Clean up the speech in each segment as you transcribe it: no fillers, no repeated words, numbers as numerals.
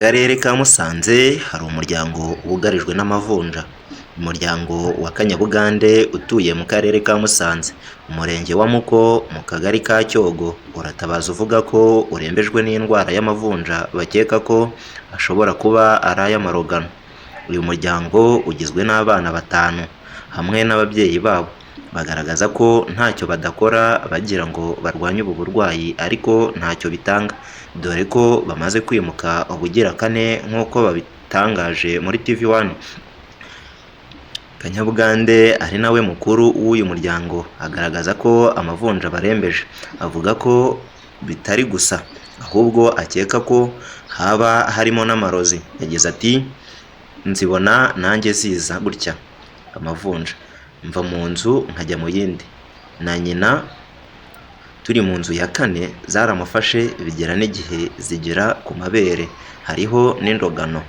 Karere ka Musanze hari umuryango wugarijwe n'amavunja. Umuryango wa Kanyabugande utuye mu karere ka Musanze, umurenge wa Muko, mu kagari ka Cyogo, uratabaza uvuga ko urembejwe n'indwara y'amavunja bakeka ko ashobora kuba ari ay'amarogano. Uyu muryango ugizwe n'abana batanu hamwe n'ababyeyi babo. Bagaragaza ko ntacyo badakora bagira ngo barwanye ubu burwayi ariko ntacyo bitanga, dore ko bamaze kwimuka ubugira kane nk'uko babitangaje muri TV1. Kanyabugande ari nawe mukuru w'uyu muryango agaragaza ko amavunja barembeje, avuga ko bitari gusa ahubwo akeka ko haba harimo n'amarozi. Yagize ati "Nzibona nanjye ziza gutya amavunja, mva mu nzu nkajya mu yindi, na nyina turi mu nzu ya kane zaramufashe bigera n'igihe zigera ku mabere, hariho n'indogano."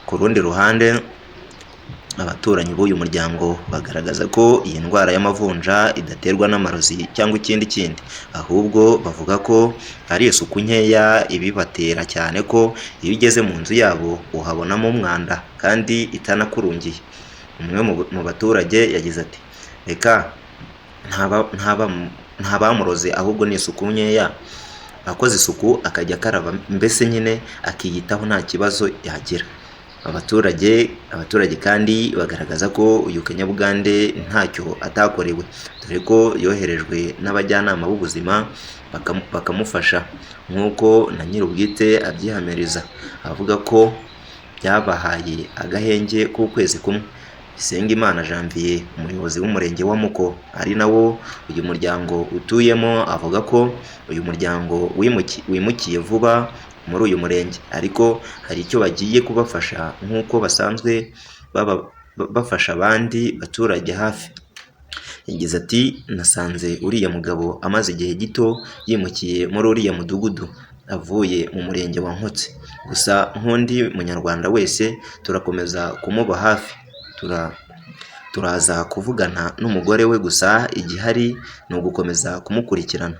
Ku rundi ruhande, abaturanyi b'uyu muryango bagaragaza ko iyi ndwara y'amavunja idaterwa n'amarozi cyangwa ikindi ahubwo bavuga ko ari isuku nkeya ibibatera, cyane ko iyo ugeze mu nzu yabo uhabonamo umwanda kandi itanakurungiye. Umwe mu baturage yagize ati "Reka nta bamuroze ahubwo ni isuku nkeya, akoze isuku akajya akaraba mbese nyine akiyitaho nta kibazo yagira." Abaturage kandi bagaragaza ko uyu Kanyabugande ntacyo atakorewe, dore ko yoherejwe n'abajyanama b'ubuzima bakamufasha nk'uko na nyir'ubwite abyihamiriza, avuga ko byabahaye agahenge k'ukwezi kumwe. Bisengimana Janvier, umuyobozi w'umurenge wa Muko ari nawo uyu muryango utuyemo, avuga ko uyu muryango wimukiye vuba muri uyu murenge ariko hari icyo bagiye kubafasha nk'uko basanzwe bafasha abandi baturage hafi. Yagize ati "Nasanze uriya mugabo amaze igihe gito yimukiye muri uriya mudugudu avuye mu murenge wa Nkotsi, gusa nk'undi munyarwanda wese turakomeza kumuba hafi, turaza kuvugana n'umugore we, gusa igihari ni ugukomeza kumukurikirana.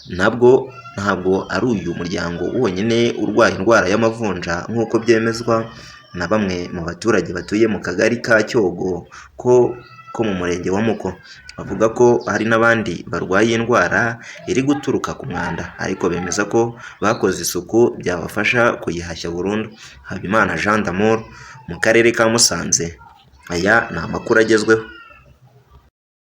Ntabwo ari uyu muryango wonyine urwaye indwara y'amavunja nk'uko byemezwa na bamwe mu baturage batuye mu kagari ka Cyogo ko mu murenge wa Muko. Bavuga ko hari n'abandi barwaye iyi ndwara iri guturuka ku mwanda ariko bemeza ko bakoze isuku byabafasha kuyihashya burundu. Habimana Jean d'Amour, mu karere ka Musanze. Aya ni amakuru agezweho.